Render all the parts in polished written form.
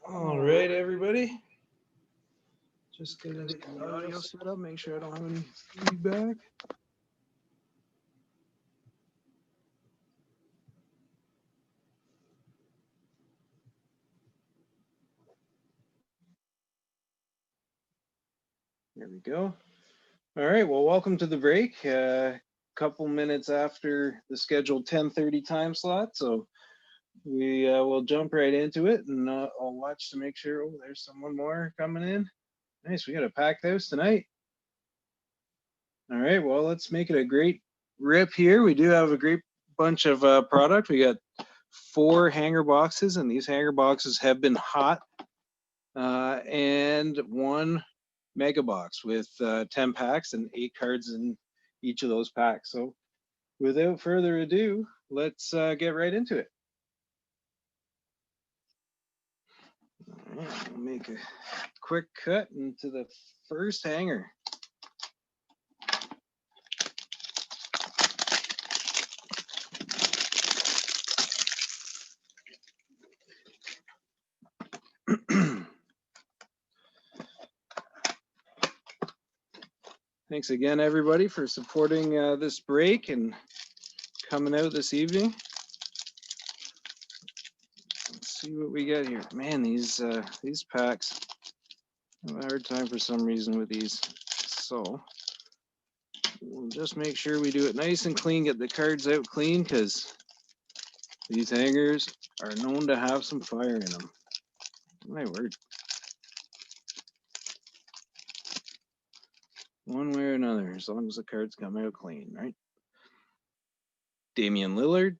All right, everybody. Just gonna get the audio set up, make sure I don't have any feedback. There we go. All right, well, welcome to the break. Couple minutes after the scheduled 10:30 time slot, so we will jump right into it, and I'll watch to make sure. Oh, there's someone more coming in. Nice, we got a packed house tonight. All right, well, let's make it a great rip here. We do have a great bunch of product. We got 4 hanger boxes, and these hanger boxes have been hot, and 1 mega box with 10 packs and 8 cards in each of those packs. So without further ado, let's get right into it. All right, we'll make a quick cut into the first hanger. Thanks again, everybody, for supporting this break and coming out this evening. Let's see what we got here. Man, these packs, I have a hard time for some reason with these. So we'll just make sure we do it nice and clean, get the cards out clean, because these hangers are known to have some fire in them. My word. One way or another, as long as the cards come out clean, right? Damian Lillard,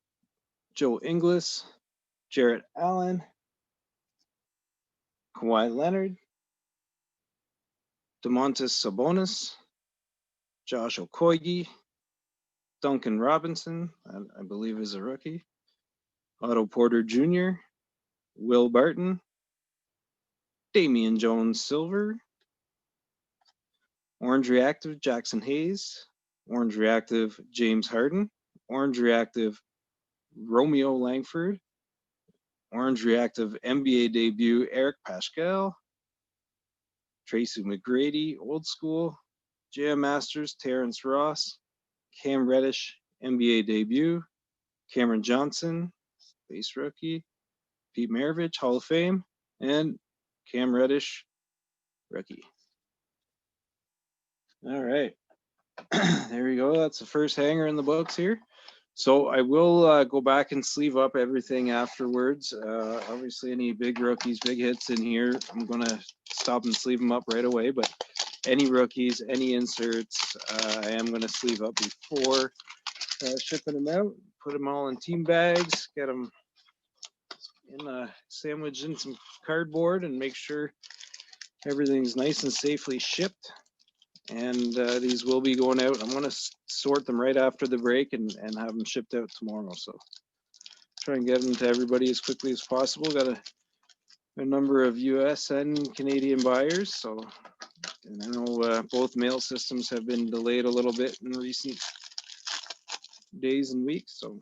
Joe Ingles, Jarrett Allen, Kawhi Leonard, Domantas Sabonis, Josh Okogie, Duncan Robinson, I believe is a rookie, Otto Porter Jr., Will Barton, Damian Jones Silver, Orange Reactive Jackson Hayes, Orange Reactive James Harden, Orange Reactive Romeo Langford, Orange Reactive NBA debut Eric Paschal, Tracy McGrady Old School, Jam Masters Terrence Ross, Cam Reddish NBA debut, Cameron Johnson base rookie, Pete Maravich Hall of Fame, and Cam Reddish rookie. All right. There we go. That's the first hanger in the books here. So I will go back and sleeve up everything afterwards. Obviously, any big rookies, big hits in here, I'm going to stop and sleeve them up right away. But any rookies, any inserts, I am going to sleeve up before shipping them out. Put them all in team bags, get them in a sandwich in some cardboard, and make sure everything's nice and safely shipped. And these will be going out. I'm going to sort them right after the break and have them shipped out tomorrow. So try and get them to everybody as quickly as possible. Got a number of US and Canadian buyers. So, and I know both mail systems have been delayed a little bit in recent days and weeks. So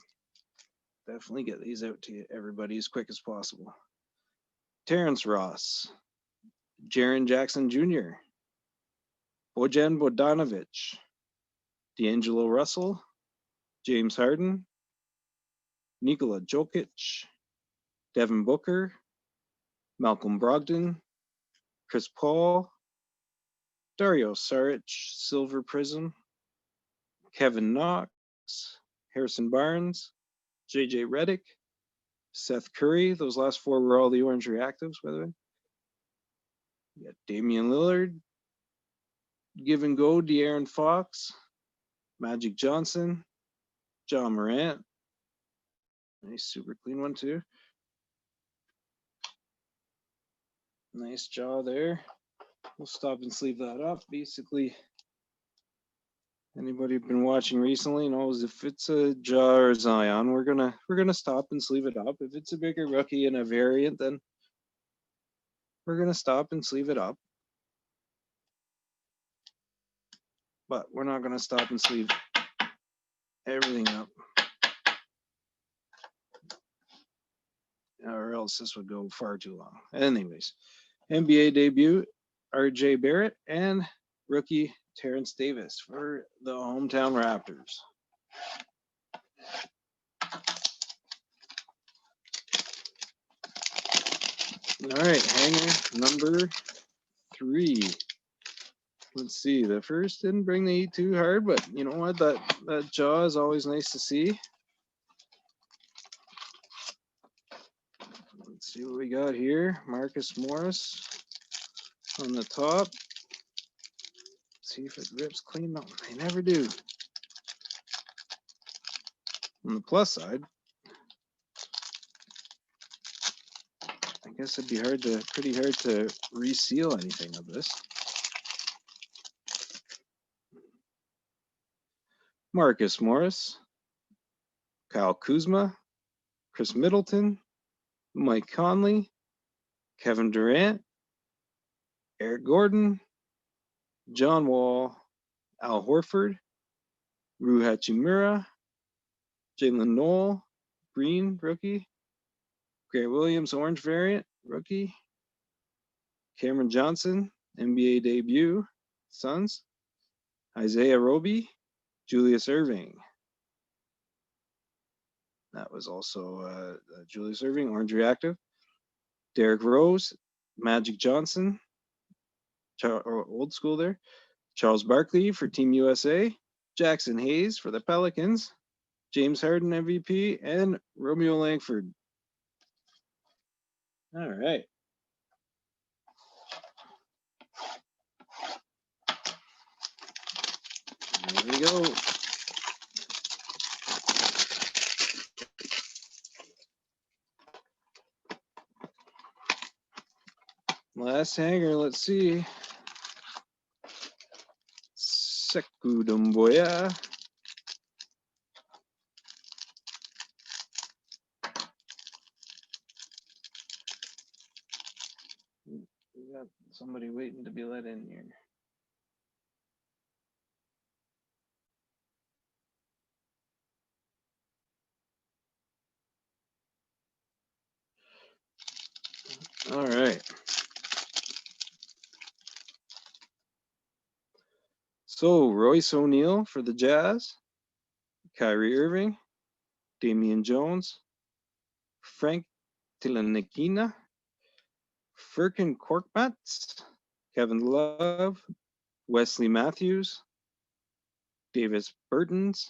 definitely get these out to everybody as quick as possible. Terrence Ross, Jaren Jackson Jr., Bojan Bogdanovic, D'Angelo Russell, James Harden, Nikola Jokic, Devin Booker, Malcolm Brogdon, Chris Paul, Dario Saric, Silver Prism, Kevin Knox, Harrison Barnes, JJ Redick, Seth Curry. Those last 4 were all the Orange Reactives, by the way. We got Damian Lillard, Give and Go, De'Aaron Fox, Magic Johnson, John Morant. Nice, super clean one too. Nice jaw there. We'll stop and sleeve that up. Basically, anybody been watching recently knows if it's a jaw or Zion, we're gonna stop and sleeve it up. If it's a bigger rookie and a variant, then we're gonna stop and sleeve it up. But we're not gonna stop and sleeve everything up, or else this would go far too long. Anyways, NBA debut, RJ Barrett, and rookie Terrence Davis for the hometown Raptors. All right, hanger number 3. Let's see. The first didn't bring the heat too hard, but you know what? That jaw is always nice to see. Let's see what we got here. Marcus Morris on the top. See if it rips clean. No, they never do. On the plus side, I guess it'd be pretty hard to reseal anything of this. Marcus Morris, Kyle Kuzma, Chris Middleton, Mike Conley, Kevin Durant, Eric Gordon, John Wall, Al Horford, Rui Hachimura, Jalen Noel, green rookie, Grant Williams orange variant rookie, Cameron Johnson NBA debut, Suns, Isaiah Roby, Julius Erving. That was also Julius Erving, orange reactive. Derrick Rose, Magic Johnson, old school there. Charles Barkley for Team USA, Jackson Hayes for the Pelicans, James Harden MVP, and Romeo Langford. All right. There we go. Last hanger, let's see. Sekou Doumbouya. We got somebody waiting to be let in here. All right. So Royce O'Neal for the Jazz, Kyrie Irving, Damian Jones, Frank Tilanikina, Furkan Korkmaz, Kevin Love, Wesley Matthews, Davis Bertans,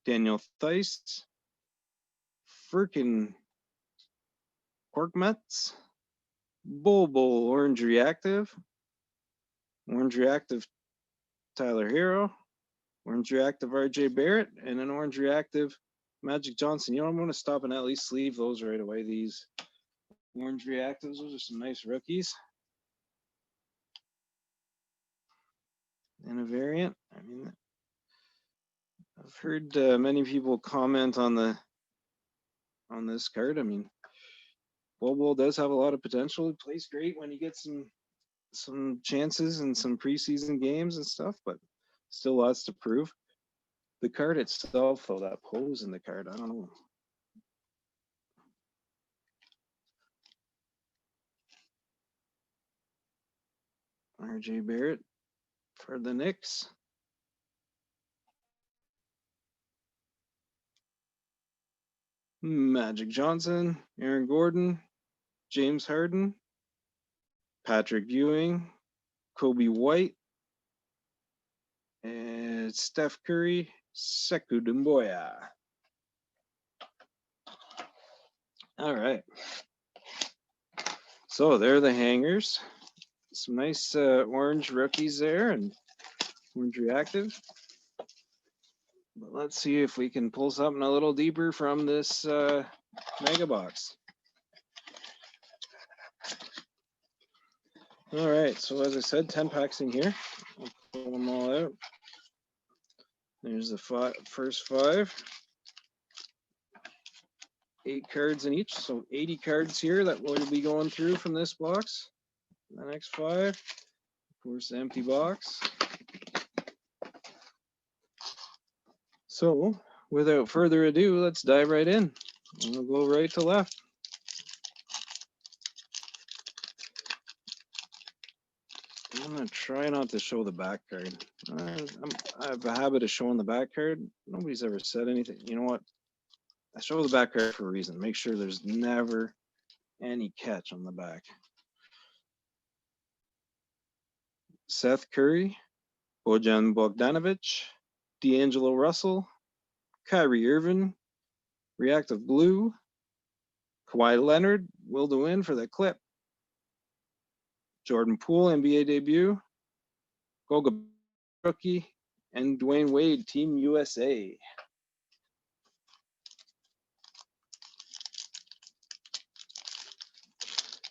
Daniel Theis, Furkan Korkmaz, Bol Orange Reactive Tyler Hero, Orange Reactive RJ Barrett, and an Orange Reactive Magic Johnson. You know, I'm going to stop and at least sleeve those right away. These Orange Reactives, those are some nice rookies. And a variant. I mean, I've heard many people comment on this card. I mean, Bol does have a lot of potential. He plays great when he gets some chances in some preseason games and stuff, but still lots to prove. The card itself, though, that pose in the card, I don't know. RJ Barrett for the Knicks. Magic Johnson, Aaron Gordon, James Harden, Patrick Ewing, Kobe White, and Steph Curry, Sekou Doumbouya. All right. So there are the hangers. Some nice orange rookies there and orange reactive. But let's see if we can pull something a little deeper from this mega box. All right, so as I said, 10 packs in here. I'll pull them all out. There's the first 5. 8 cards in each, so 80 cards here that we'll be going through from this box. The next 5, of course, the empty box. So, without further ado, let's dive right in. We'll go right to left. try not to show the back card. I have a habit of showing the back card. Nobody's ever said anything. You know what? I show the back card for a reason. Make sure there's never any catch on the back. Seth Curry, Bojan Bogdanovic, D'Angelo Russell, Kyrie Irving, Reactive Blue, Kawhi Leonard, will to win for the clip. Jordan Poole, NBA debut, Goga rookie, and Dwayne Wade, Team USA.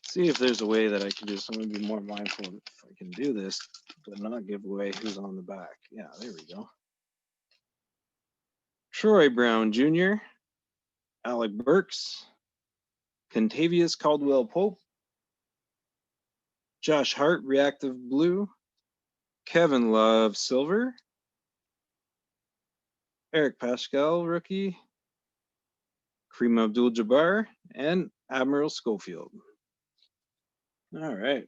See if there's a way that I can just, I'm gonna be more mindful if I can do this, but not give away who's on the back. Yeah, there we go. Troy Brown Jr., Alec Burks, Contavious Caldwell Pope, Josh Hart, Reactive Blue, Kevin Love, Silver, Eric Paschal, rookie, Kareem Abdul-Jabbar, and Admiral Schofield. All right.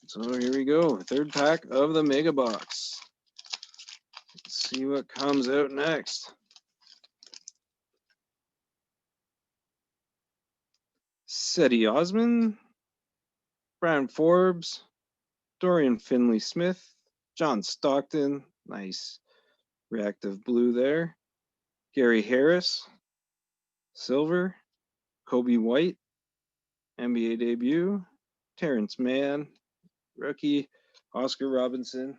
So here we go, third pack of the Mega Box. Let's see what comes out next. Cedi Osman, Brian Forbes, Dorian Finley-Smith, John Stockton, nice reactive blue there. Gary Harris, silver. Kobe White, NBA debut. Terrence Mann, rookie. Oscar Robinson,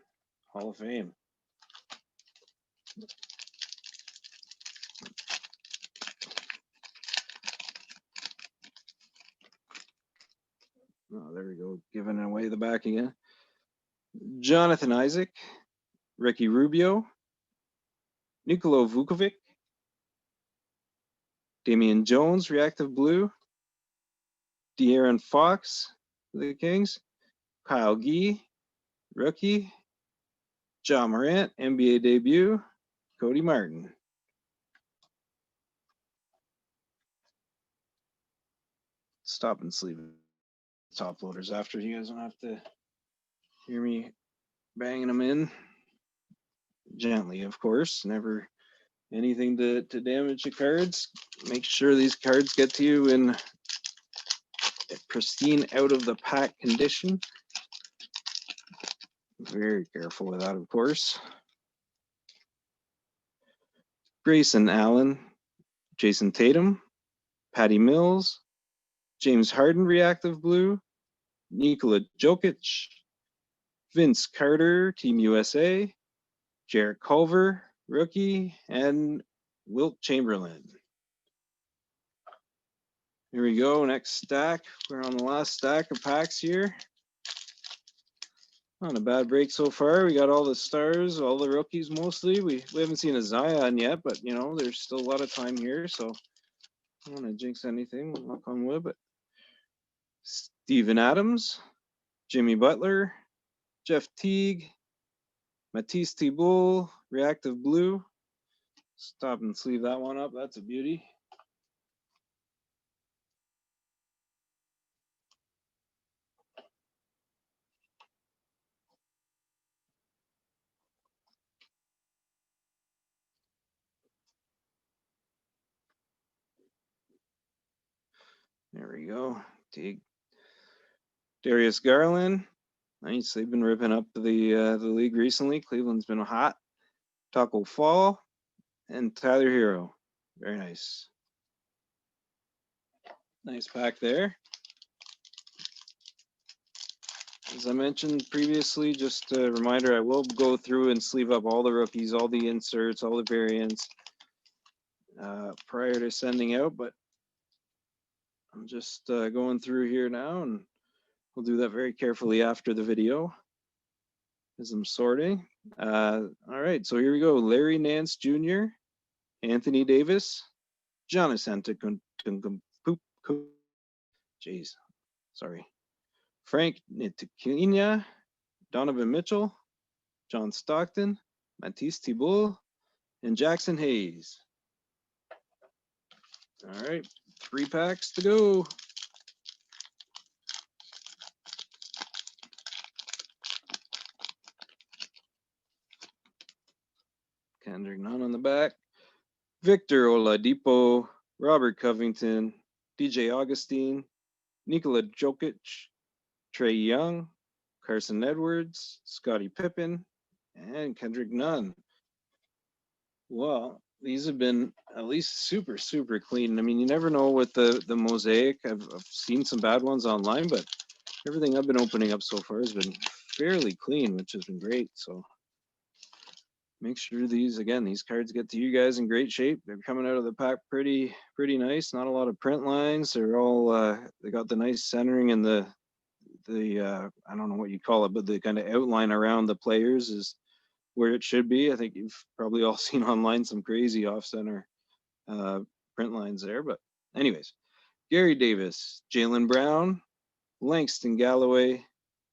Hall of Fame. Oh, there we go, giving away the back again. Jonathan Isaac, Ricky Rubio, Nikola Vukovic, Damian Jones, reactive blue, De'Aaron Fox for the Kings, Kyle Gee, rookie, Ja Morant, NBA debut, Cody Martin. Stop and sleeve top loaders after. You guys don't have to hear me banging them in. Gently, of course. Never anything to damage the cards. Make sure these cards get to you in pristine, out of the pack condition. Very careful with that, of course. Grayson Allen, Jason Tatum, Patty Mills, James Harden, reactive blue, Nikola Jokic, Vince Carter, Team USA, Jarrett Culver, rookie, and Wilt Chamberlain. Here we go, next stack. We're on the last stack of packs here. Not a bad break so far. We got all the stars, all the rookies mostly. We haven't seen a Zion yet, but you know, there's still a lot of time here, so I don't want to jinx anything, knock on wood, but Steven Adams, Jimmy Butler, Jeff Teague, Matisse Thybulle, reactive blue. Stop and sleeve that one up. That's a beauty. There we go. Teague. Darius Garland. Nice. They've been ripping up the league recently. Cleveland's been hot. Taco Fall and Tyler Hero. Very nice. Nice pack there. As I mentioned previously, just a reminder, I will go through and sleeve up all the rookies, all the inserts, all the variants prior to sending out, but I'm just going through here now, and we'll do that very carefully after the video as I'm sorting. All right, so here we go. Larry Nance Jr., Anthony Davis, Giannis Antetokounmpo, jeez, sorry. Frank Ntilikina, Donovan Mitchell, John Stockton, Matisse Thybulle, and Jackson Hayes. All right, 3 packs to go. Kendrick Nunn on the back. Victor Oladipo, Robert Covington, DJ Augustine, Nikola Jokic, Trey Young, Carson Edwards, Scottie Pippen, and Kendrick Nunn. Well, these have been at least super, super clean. I mean, you never know with the Mosaic. I've seen some bad ones online, but everything I've been opening up so far has been fairly clean, which has been great. So make sure these cards get to you guys in great shape. They're coming out of the pack pretty nice. Not a lot of print lines. They're all they got the nice centering and the I don't know what you call it, but the kind of outline around the players is where it should be. I think you've probably all seen online some crazy off-center print lines there. But anyways, Gary Davis, Jaylen Brown, Langston Galloway,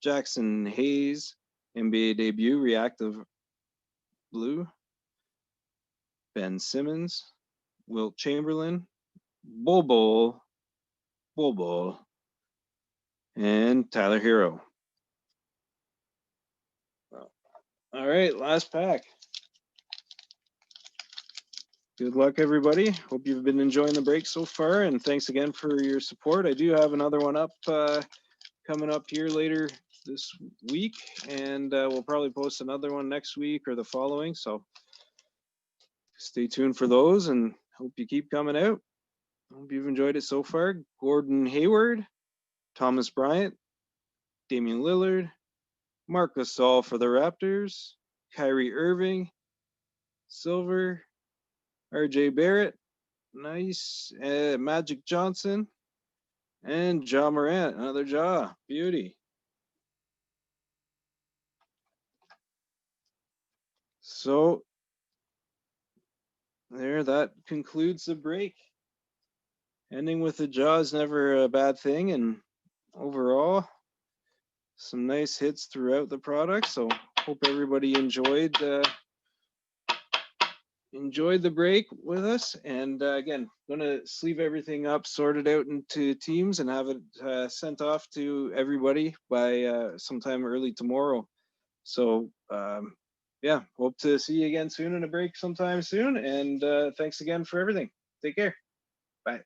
Jackson Hayes, NBA debut, reactive blue, Ben Simmons, Wilt Chamberlain, Bobo, and Tyler Hero. All right, last pack. Good luck, everybody. Hope you've been enjoying the break so far, and thanks again for your support. I do have another one up coming up here later this week, and we'll probably post another one next week or the following, so stay tuned for those, and hope you keep coming out. Hope you've enjoyed it so far. Gordon Hayward, Thomas Bryant, Damian Lillard, Marc Gasol for the Raptors, Kyrie Irving, Silver, RJ Barrett, nice, Magic Johnson, and Ja Morant, another Ja, beauty. So there, that concludes the break. Ending with the Ja is never a bad thing, and overall, some nice hits throughout the product. So hope everybody enjoyed the break with us. And again, gonna sleeve everything up, sort it out into teams, and have it sent off to everybody by sometime early tomorrow. So yeah, hope to see you again soon in a break sometime soon. And thanks again for everything. Take care. Bye.